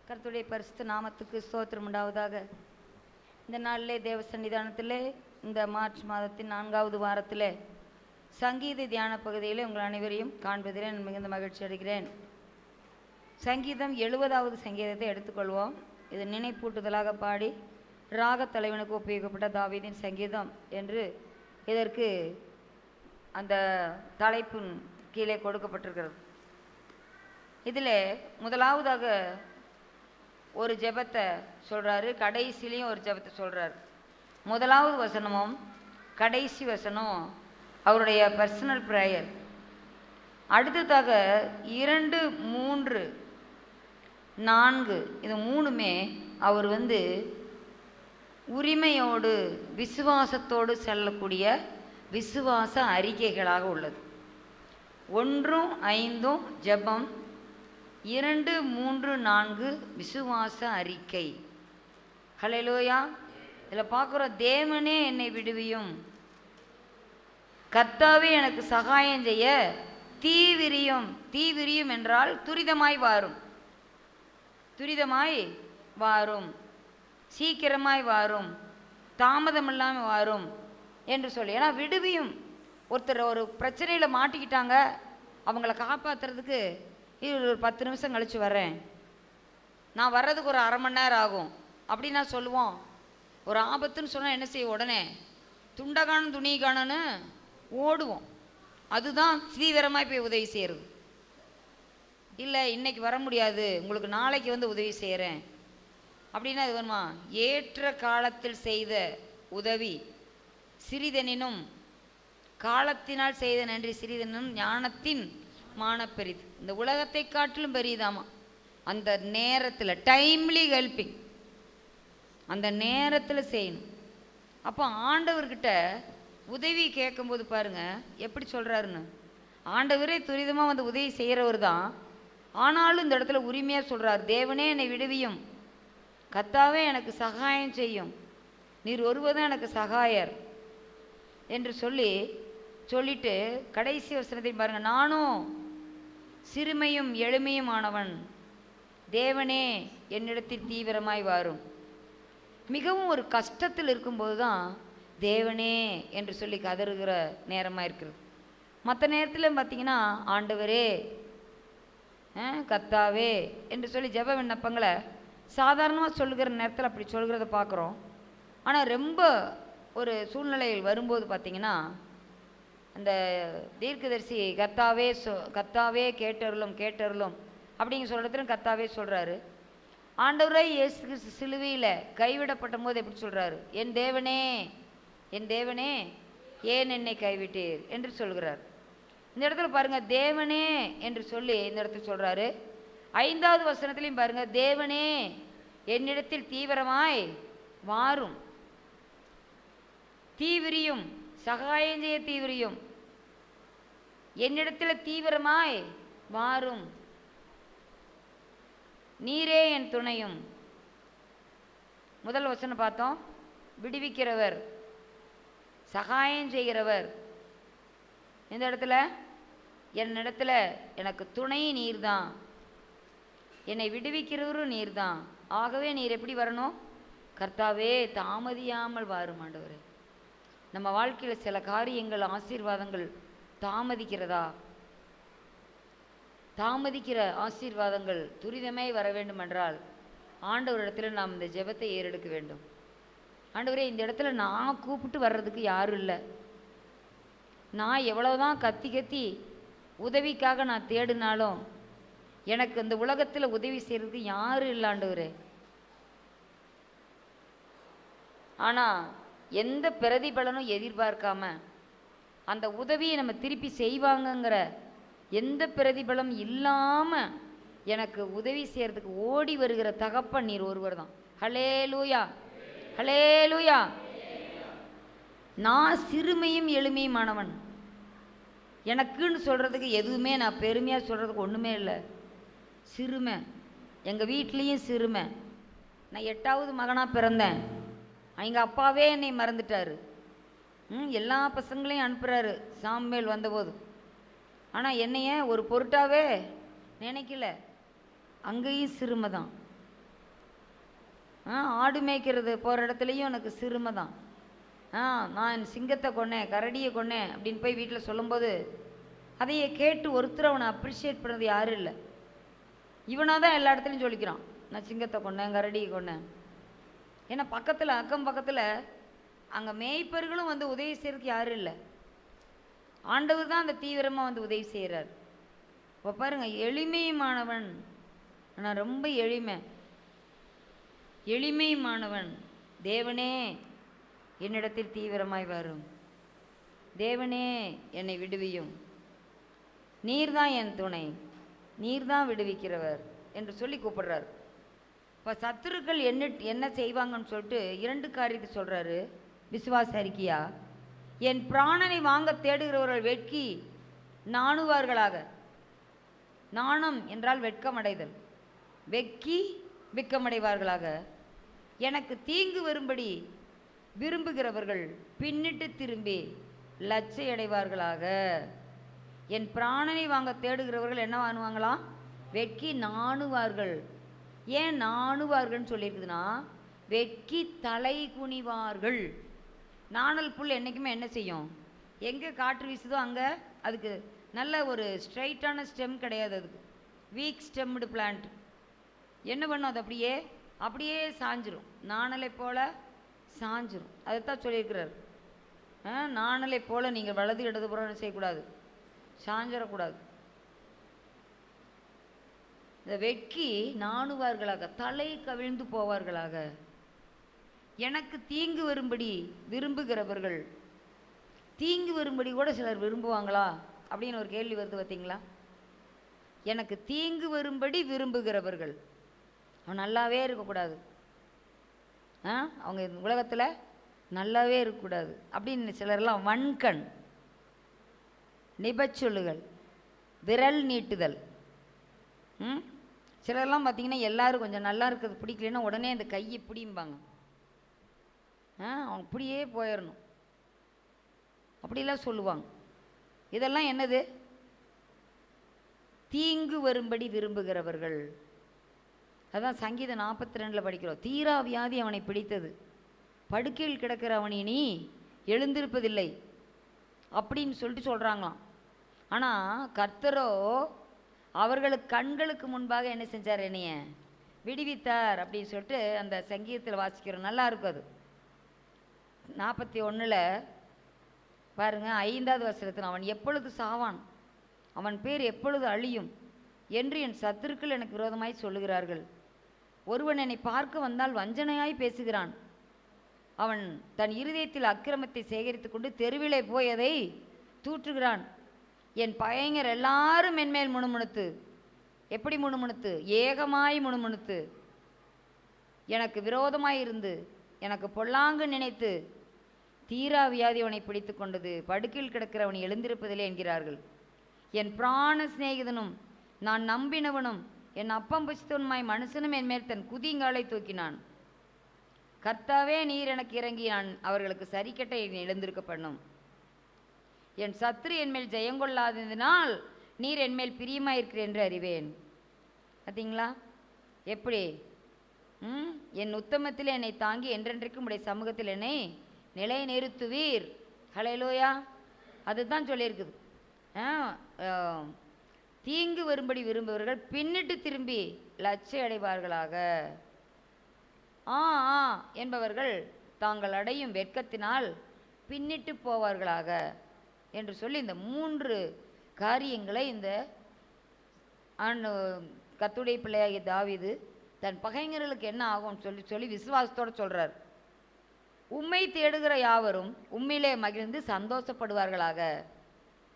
கர்த்தருடைய பரிசுத்த நாமத்துக்கு ஸ்தோத்திரம் உண்டாவதாக. இந்த நாளிலே தேவ சன்னிதானத்திலே இந்த மார்ச் மாதத்தின் 4வது வாரத்திலே சங்கீத தியான பகுதியிலே உங்கள் அனைவரையும் காண்பதிலே நான் மிகுந்த மகிழ்ச்சி அடைகிறேன். சங்கீதம் 70வது சங்கீதத்தை எடுத்துக்கொள்வோம். இது நினைப்பூட்டுதலாக பாடி ராக தலைவனுக்கு ஒப்புவிக்கப்பட்ட தாவீதின் சங்கீதம் என்று இதற்கு அந்த தலைப்பின் கீழே கொடுக்கப்பட்டிருக்கிறது. இதில் முதலாவதாக ஒரு ஜெபத்தை சொல்கிறாரு, கடைசிலையும் ஒரு ஜெபத்தை சொல்கிறார். முதலாவது வசனமும் கடைசி வசனம் அவருடைய பர்சனல் ப்ரேயர். அடுத்ததாக 2, 3, 4 இது மூணுமே அவர் உரிமையோடு விசுவாசத்தோடு செல்லக்கூடிய விசுவாச அறிக்கைகளாக உள்ளது. 1, 5 ஜெபம், 2, 3, 4 விசுவாச அறிக்கை. ஹல்லேலூயா. இதில் பார்க்குறோம், தேவனே என்னை விடுவியும், கர்த்தாவே எனக்கு சகாயம் செய்ய தீவிரியும். தீவிரியும் என்றால் துரிதமாய் வாரும், துரிதமாய் வாரும், சீக்கிரமாய் வாரும், தாமதம் இல்லாமல் வாரும் என்று சொல்லி. ஏன்னா விடுவியும், ஒருத்தர் ஒரு பிரச்சனையில் மாட்டிக்கிட்டாங்க, அவங்கள காப்பாற்றுறதுக்கு ஒரு 10 நிமிஷம் கழித்து வரேன், நான் வர்றதுக்கு ஒரு அரை மணி நேரம் ஆகும் அப்படின்னு நான் சொல்லுவோம். ஒரு ஆபத்துன்னு சொன்னால் என்ன செய்ய, உடனே துண்டகானம் துணிகானன்னு ஓடுவோம். அதுதான் தீவிரமாக போய் உதவி செய்கிறது. இல்லை இன்னைக்கு வர முடியாது, உங்களுக்கு நாளைக்கு உதவி செய்கிறேன் அப்படின்னா அது வேணுமா? ஏற்ற காலத்தில் செய்த உதவி சிறிதெனினும், காலத்தினால் செய்த நன்றி சிறிதெனும், ஞானத்தின் மானப்பெரிது. இந்த உலகத்தை காட்டிலும் பெரியதாமா அந்த நேரத்தில். டைம்லி ஹெல்பிங், அந்த நேரத்தில் செய்யணும். அப்போ ஆண்டவர்கிட்ட உதவி கேட்கும்போது பாருங்க எப்படி சொல்கிறாருன்னு. ஆண்டவரே துரிதமாக உதவி செய்கிறவர் தான், ஆனாலும் இந்த இடத்துல உரிமையாக சொல்கிறார், தேவனே என்னை விடுவியும், கர்த்தாவே எனக்கு சகாயம் செய்யும், நீர் ஒருவர்தான் எனக்கு சகாயர் என்று சொல்லிட்டு கடைசி வசனத்தை பாருங்க, நானும் சிறுமையும் எளிமையுமானவன், தேவனே என்னிடத்தில் தீவிரமாய் வாரும். மிகவும் ஒரு கஷ்டத்தில் இருக்கும்போது தான் தேவனே என்று சொல்லி கதறுகிற நேரமாக இருக்கிறது. மற்ற நேரத்தில் பார்த்தீங்கன்னா ஆண்டவரே கர்த்தாவே என்று சொல்லி ஜெப விண்ணப்பங்களை சாதாரணமாக சொல்லுகிற நேரத்தில் அப்படி சொல்கிறத பார்க்குறோம். ஆனால் ரொம்ப ஒரு சூழ்நிலையில் வரும்போது பார்த்திங்கன்னா அந்த தீர்க்கதரிசி கர்த்தாவே கேட்டருளும் கேட்டருளும் அப்படிங்கிற சொல்கிறதுல கர்த்தாவே சொல்கிறாரு. ஆண்டவரே இயேசு கிறிஸ்து சிலுவையில் கைவிடப்பட்ட போது எப்படி சொல்கிறாரு, என் தேவனே என் தேவனே ஏன் என்னை கைவிட்டீர் என்று சொல்கிறார். இந்த இடத்துல பாருங்கள், தேவனே என்று சொல்லி இந்த இடத்துல சொல்கிறாரு. 5வது வசனத்துலையும் பாருங்கள், தேவனே என்னிடத்தில் தீவிரமாய் வாரும், தீவிரியும், சகாயம் செய்ய தீவிரியும், என்னிடத்தில் தீவிரமாய் வாரும், நீரே என் துணையும். முதல் வசனம் பார்த்தோம், விடுவிக்கிறவர், சகாயம் செய்கிறவர். இந்த இடத்துல என்னிடத்துல எனக்கு துணை நீர்தான், என்னை விடுவிக்கிறவரும் நீர்தான். ஆகவே நீர் எப்படி வரணும், கர்த்தாவே தாமதியாமல் வாரும். ஆண்டவரே, நம்ம வாழ்க்கையில் சில காரியங்கள் ஆசீர்வாதங்கள் தாமதிக்கிறதா? தாமதிக்கிற ஆசீர்வாதங்கள் துரிதமே வர வேண்டும் என்றால் ஆண்டவரிடத்தில் நாம் இந்த ஜெபத்தை ஏறெடுக்க வேண்டும். ஆண்டவரே, இந்த இடத்துல நான் கூப்பிட்டு வர்றதுக்கு யாரும் இல்லை, நான் எவ்வளவுதான் கத்தி உதவிக்காக நான் தேடினாலும் எனக்கு இந்த உலகத்தில் உதவி செய்கிறதுக்கு யாரும் இல்லை ஆண்டவரே. ஆனால் எந்த பிரதிபலனும் எதிர்பார்க்காம அந்த உதவியை நம்ம திருப்பி செய்வாங்கங்கிற எந்த பிரதிபலம் இல்லாமல் எனக்கு உதவி செய்கிறதுக்கு ஓடி வருகிற தகப்பன் நீர் ஒருவர் தான். ஹல்லேலூயா, ஹல்லேலூயா. நான் சிறுமையும் எளிமையுமானவன், எனக்குன்னு சொல்கிறதுக்கு எதுவுமே, நான் பெருமையாக சொல்கிறதுக்கு ஒன்றுமே இல்லை. சிறுமை, எங்கள் வீட்லேயும் சிறுமை. நான் 8வது மகனாக பிறந்தேன், எங்கள் அப்பாவே என்னை மறந்துட்டார். எல்லா பசங்களையும் அனுப்புகிறாரு சாமுவேல் வந்தபோது, ஆனால் என்னைய ஒரு பொருட்டாவே நினைக்கல. அங்கேயும் சிறுமை தான். ஆடு மேய்க்கிறது போகிற இடத்துலையும் எனக்கு சிறுமை தான். நான் சிங்கத்தை கொன்னேன், கரடியை கொன்னேன் அப்படின்னு போய் வீட்டில் சொல்லும்போது அதையே கேட்டு ஒருத்தர் அவனை அப்ரிஷியேட் பண்ணுறது யாரும் இல்லை. இவனாக தான் எல்லா இடத்துலையும் சொல்லிக்கிறான், நான் சிங்கத்தை கொன்னேன், கரடியை கொன்னேன். ஏன்னா பக்கத்தில் அக்கம் பக்கத்தில் அங்கே மேய்ப்பர்களும் வந்து உதவி செய்கிறதுக்கு யாரும் இல்லை. ஆண்டவர் தான் அந்த தீவிரமாக வந்து உதவி செய்கிறார். இப்போ பாருங்கள், எளிமையுமானவன், நான் ரொம்ப எளிமையுமானவன், தேவனே என்னிடத்தில் தீவிரமாய் வரும், தேவனே என்னை விடுவியும், நீர்தான் என் துணை, நீர்தான் விடுவிக்கிறவர் என்று சொல்லி கூப்பிடுறார். இப்போ சத்துருக்கள் என்ன செய்வாங்கன்னு சொல்லிட்டு 2 காரியத்தை சொல்கிறாரு விசுவாச அறிக்கையா. என் பிராணனை வாங்க தேடுகிறவர்கள் வெட்கி நாணுவார்களாக. நாணம் என்றால் வெட்கமடைதல், வெட்கி வெட்கமடைவார்களாக. எனக்கு தீங்கு வரும்படி விரும்புகிறவர்கள் பின்னிட்டு திரும்பி லட்சையடைவார்களாக. என் பிராணனை வாங்க தேடுகிறவர்கள் என்ன வாங்குவாங்களாம்? வெட்கி நாணுவார்கள். ஏன் நாணுவார்கள்னு சொல்லியிருக்குதுன்னா, வெட்கி தலை குனிவார்கள். நாணல் புல் என்றைக்குமே என்ன செய்யும்? எங்கே காற்று வீசுதோ அங்கே அதுக்கு நல்ல ஒரு ஸ்ட்ரைட்டான ஸ்டெம் கிடையாது, அதுக்கு வீக் ஸ்டெம்டு பிளான்ட். என்ன பண்ணும்? அது அப்படியே சாஞ்சிரும், நாணலை போல் சாஞ்சிரும். அதைத்தான் சொல்லியிருக்கிறார். நாணலை போல் நீங்கள் வலது இடதுபுறம் செய்யக்கூடாது, சாஞ்சிடக்கூடாது. இந்த வெட்கி நாணுவார்களாக, தலை கவிழ்ந்து போவார்களாக. எனக்கு தீங்கு வரும்படி விரும்புகிறவர்கள், தீங்கு வரும்படி கூட சிலர் விரும்புவாங்களா அப்படின்னு ஒரு கேள்வி வருது பார்த்தீங்களா? எனக்கு தீங்கு வரும்படி விரும்புகிறவர்கள் அவன் நல்லாவே இருக்கக்கூடாது, அவங்க உலகத்தில் நல்லாவே இருக்கக்கூடாது அப்படின்னு சிலர்லாம் வன்கண், நிபச்சொல்லுகள், விரல் நீட்டுதல். சிலர்லாம் பார்த்தீங்கன்னா எல்லாரும் கொஞ்சம் நல்லா இருக்கிறது பிடிக்கலன்னா உடனே அந்த கையை பிடிம்பாங்க. அவங்க இப்படியே போயிடணும் அப்படிலாம் சொல்லுவாங்க. இதெல்லாம் என்னது? தீங்கு வரும்படி விரும்புகிறவர்கள். அதான் சங்கீதம் 42 படிக்கிறோம். தீரா வியாதி அவனை பிடித்தது, படுக்கையில் கிடக்கிற அவன் இனி எழுந்திருப்பதில்லை அப்படின்னு சொல்லிட்டு சொல்கிறாங்களாம். ஆனால் கர்த்தரோ அவர்களுக்கு கண்களுக்கு முன்பாக என்ன செஞ்சார்? என்னைய விடுவித்தார் அப்படின்னு சொல்லிட்டு அந்த சங்கீதத்தில் வாசிக்கிறோம். நல்லா இருக்கும் அது. 41 பாருங்க, 5வது வசனத்தில், அவன் எப்பொழுது சாவான், அவன் பேர் எப்பொழுது அழியும் என்று என் சத்துருக்கள் எனக்கு விரோதமாய் சொல்லுகிறார்கள். ஒருவன் என்னை பார்க்க வந்தால் வஞ்சனையாய் பேசுகிறான். அவன் தன் இருதயத்தில் அக்கிரமத்தை சேகரித்து கொண்டு தெருவிலே போய் அதை தூற்றுகிறான். என் பகைஞர் எல்லாரும் என்மேல் முணுமுணுத்து, எப்படி முணுமுணுத்து? ஏகமாய் முணுமுணுத்து எனக்கு விரோதமாய் இருந்து எனக்கு பொல்லாங்கு நினைத்து தீரா வியாதி அவனை பிடித்து கொண்டது, படுக்கையில் கிடக்கிறவனை எழுந்திருப்பதில்லை என்கிறார்கள். என் பிராண சிநேகிதனும் நான் நம்பினவனும் என் அப்பம் புசித்தவனுமாய் மனுஷனும் என் மேல் தன் குதிங்காலை தூக்கினான். கர்த்தாவே நீர் எனக்கு இறங்கி நான் அவர்களுக்கு சரிக்கட்ட எழுந்திருக்க பண்ணும். என் சத்துரு என்மேல் ஜெயங்கொள்ளாததினால் நீர் என்மேல் பிரியமாயிருக்கிறேன் என்று அறிவேன். பார்த்தீங்களா எப்படி? என் உத்தமத்தில் என்னை தாங்கி என்றென்றைக்கும் உடைய சமூகத்தில் என்னை நிலை நிறுத்துவீர். ஹல்லேலூயா. அதுதான் சொல்லியிருக்குது. தீங்கு வரும்படி விரும்புவர்கள் பின்னிட்டு திரும்பி லட்சை அடைவார்களாக. என்பவர்கள் தாங்கள் அடையும் வெட்கத்தினால் பின்னிட்டு போவார்களாக என்று சொல்லி இந்த 3 காரியங்களை இந்த கர்த்தருடைய பிள்ளையாகிய தாவீது தன் பகைஞர்களுக்கு என்ன ஆகும் சொல்லி விசுவாசத்தோடு சொல்கிறார். உம்மை தேடுகிற யாவரும் உம்மிலே மகிழ்ந்து சந்தோஷப்படுவார்களாக.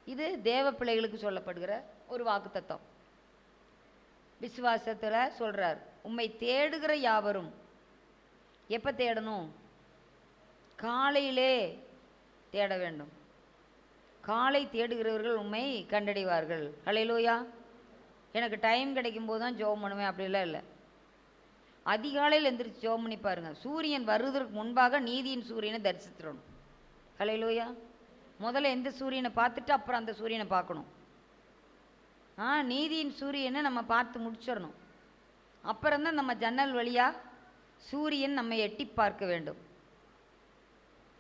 இது தேவ பிள்ளைகளுக்கு சொல்லப்படுகிற ஒரு வாக்குத்தத்தம். விசுவாசத்தில் சொல்கிறார், உம்மை தேடுகிற யாவரும். எப்போ தேடணும்? காலையிலே தேட வேண்டும். காலை தேடுகிறவர்கள் உம்மை கண்டடைவார்கள். ஹல்லேலூயா. எனக்கு டைம் கிடைக்கும் போது தான் ஜெபம் பண்ணுவேன் அப்படிலாம் இல்லை. அதிகாலையில் எந்திரிச்சு ஜெபம் பண்ணி பாருங்கள். சூரியன் வருவதற்கு முன்பாக நீதியின் சூரியனை தரிசித்துடணும். ஹல்லேலூயா. முதல்ல எந்த சூரியனை பார்த்துட்டு அப்புறம் அந்த சூரியனை பார்க்கணும். நீதியின் சூரியனை நம்ம பார்த்து முடிச்சிடணும். அப்புறம்தான் நம்ம ஜன்னல் வழியாக சூரியன் நம்மை எட்டி பார்க்க வேண்டும்.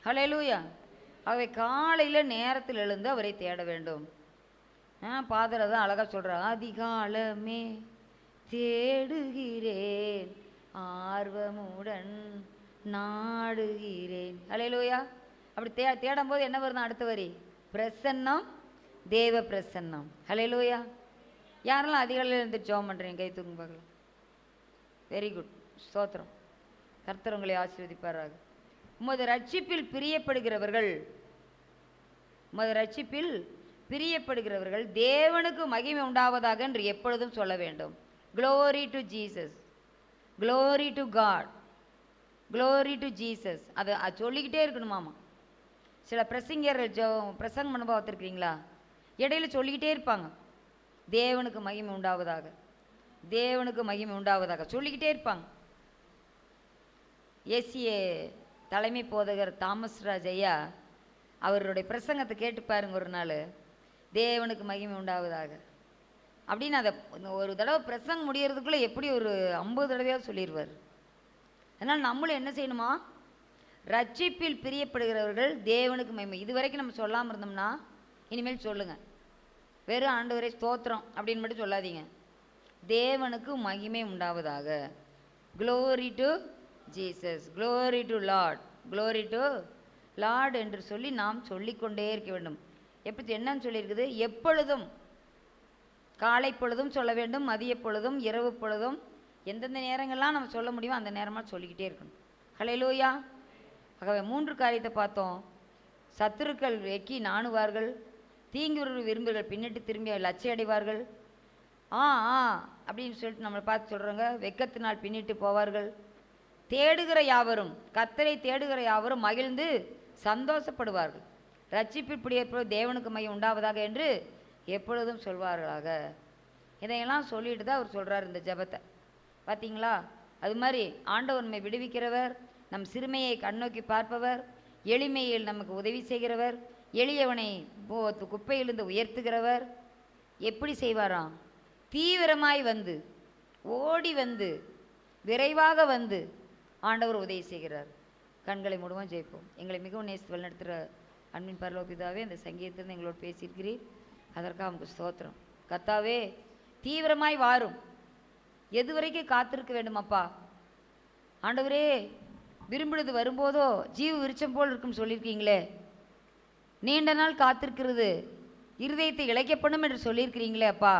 ஹல்லேலூயா. ஆகவே காலையில் நேரத்தில் எழுந்து அவரை தேட வேண்டும். பாதர் தான் அழகாக சொல்கிறார், அதிகாலமே தேடுகிறேன் ஆர்வமுடன் நாடுகிறேன். ஹல்லேலூயா. அப்படி தேடும் போது என்ன வருது? அடுத்த வரி பிரசன்னம், தேவ பிரசன்னம். ஹல்லேலூயா. யாரெல்லாம் அதிகாலையில் இருந்து ஜெபம் பண்ணுறீங்க? கை தூங்க பார்க்கலாம். வெரி குட், ஸ்தோத்திரம். கர்த்தர் உங்களை ஆசீர்வதிப்பாராக. உமது ரட்சிப்பில் பிரியப்படுகிறவர்கள், உமது ரட்சிப்பில் பிரியப்படுகிறவர்கள் தேவனுக்கு மகிமை உண்டாவதாக என்று எப்பொழுதும் சொல்ல வேண்டும். Glory to Jesus, glory to God, glory to Jesus. அதை சொல்லிக்கிட்டே இருக்கணுமாமா. சில பிரசங்கர் பிரசங்கம் பண்ண பார்த்துருக்கிறீங்களா? இடையில சொல்லிக்கிட்டே இருப்பாங்க, தேவனுக்கு மகிமை உண்டாவதாக, தேவனுக்கு மகிமை உண்டாவதாக சொல்லிக்கிட்டே இருப்பாங்க. ஏசிய தலைமை போதகர் தாமஸ் ராஜ் ஐயா அவருடைய பிரசங்கத்தை கேட்டு பாருங்க ஒரு நாள், தேவனுக்கு மகிமை உண்டாவதாக அப்படின்னு. அதை ஒரு தடவை பிரசங்கம் முடியறதுக்குள்ளே எப்படி ஒரு 50 தடவையாக சொல்லிடுவார். அதனால் நம்மளும் என்ன செய்யணுமா? ரட்சிப்பில் பிரியப்படுகிறவர்கள் தேவனுக்கு மகிமை. இது வரைக்கும் நம்ம சொல்லாமல் இருந்தோம்னா இனிமேல் சொல்லுங்கள். வெறும் ஆண்டவரே ஸ்தோத்திரம் அப்படின்னு மட்டும் சொல்லாதீங்க. தேவனுக்கு மகிமை உண்டாவதாக, glory to Jesus, glory to Lord, glory to Lord என்று சொல்லி நாம் சொல்லிக்கொண்டே இருக்க வேண்டும். எப்படி என்னன்னு சொல்லியிருக்குது? எப்பொழுதும், காலை பொழுதும் சொல்ல வேண்டும், மதிய பொழுதும், இரவு பொழுதும், எந்தெந்த நேரங்கள்லாம் நம்ம சொல்ல முடியுமோ அந்த நேரமாக சொல்லிக்கிட்டே இருக்கணும். ஹல்லேலூயா. ஆகவே 3 காரியத்தை பார்த்தோம். சத்துருக்கள் வெக்கி நாணுவார்கள், தீங்கு விரும்புகள் பின்னிட்டு திரும்பி லட்சை அடைவார்கள். அப்படின்னு சொல்லிட்டு நம்மளை பார்த்து சொல்கிறாங்க, வெக்கத்தினால் பின்னிட்டு போவார்கள். தேடுகிற யாவரும், கர்த்தரை தேடுகிற யாவரும் மகிழ்ந்து சந்தோஷப்படுவார்கள். ரட்சிப்பில் பிடிப்போ தேவனுக்கு மையம் உண்டாவதாக என்று எப்பொழுதும் சொல்வார்களாக. இதையெல்லாம் சொல்லிட்டு தான் அவர் சொல்கிறார் இந்த ஜெபத்தை. பார்த்தீங்களா? அது மாதிரி ஆண்டவர் நம்மை விடுவிக்கிறவர், நம் சிறுமையை கண்ணோக்கி பார்ப்பவர், எளிமையில் நமக்கு உதவி செய்கிறவர், எளியவனை குப்பையிலிருந்து உயர்த்துகிறவர். எப்படி செய்வாராம்? தீவிரமாய் வந்து, ஓடி வந்து, விரைவாக வந்து ஆண்டவர் உதவி செய்கிறார். கண்களை மூடுவோம், ஜெயிப்போம். எங்களை மிகவும் நேசித்து வழிநடத்துகிற அன்பின் பரலோக பிதாவே, இந்த சங்கீதத்திலிருந்து எங்களோடு பேசியிருக்கிறீர், அதற்காக உங்களுக்கு ஸ்தோத்திரம். கர்த்தாவே, தீவிரமாய் வாரும். எது வரைக்கும் காத்திருக்க வேண்டுமாப்பா? ஆண்டவரே, விரும்பினது வரும்போதோ ஜீவ விருட்சம் போல் இருக்கும் சொல்லியிருக்கீங்களே, நீண்ட நாள் காத்திருக்கிறது இருதயத்தை இழைக்கப்படும் என்று சொல்லியிருக்கிறீங்களே அப்பா,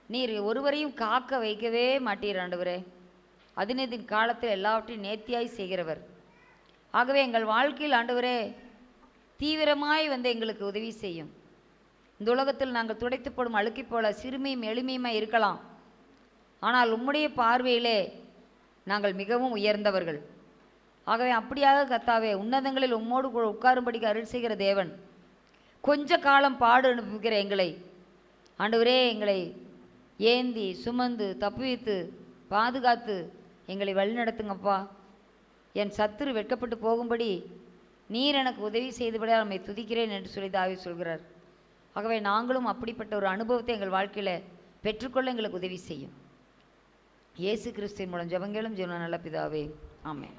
நீர் ஒருவரையும் காக்க வைக்கவே மாட்டீர் ஆண்டவரே. அதினதின் காலத்தில் எல்லாவற்றையும் நேர்த்தியாய் செய்கிறவர். ஆகவே எங்கள் வாழ்க்கையில் ஆண்டவரே தீவிரமாய் வந்து எங்களுக்கு உதவி செய்யும். இந்த உலகத்தில் நாங்கள் துடைத்து போடும் அழுக்கி போல சிறுமையும் எளிமையுமாய் இருக்கலாம், ஆனால் உம்முடைய பார்வையிலே நாங்கள் மிகவும் உயர்ந்தவர்கள். ஆகவே அப்படியாக கர்த்தாவே, உன்னதங்களில் உம்மோடு உட்காரும்படிக்கு அருள் செய்கிற தேவன், கொஞ்ச காலம் பாடு அனுப்புகிற எங்களை ஆண்டவரே, எங்களை ஏந்தி சுமந்து தப்புவித்து பாதுகாத்து எங்களை வழிநடத்துங்கப்பா. என் சத்துரு வெட்கப்பட்டு போகும்படி நீர் எனக்கு உதவி செய்துபடியால் நம்மை துதிக்கிறேன் என்று சொல்லி தாவீது சொல்கிறார். ஆகவே நாங்களும் அப்படிப்பட்ட ஒரு அனுபவத்தை எங்கள் வாழ்க்கையில் பெற்றுக்கொள்ள எங்களுக்கு உதவி செய்யும். இயேசு கிறிஸ்துவின் மூலம் ஜெபங்களும் ஜீவன நல்ல பிதாவே, ஆமென்.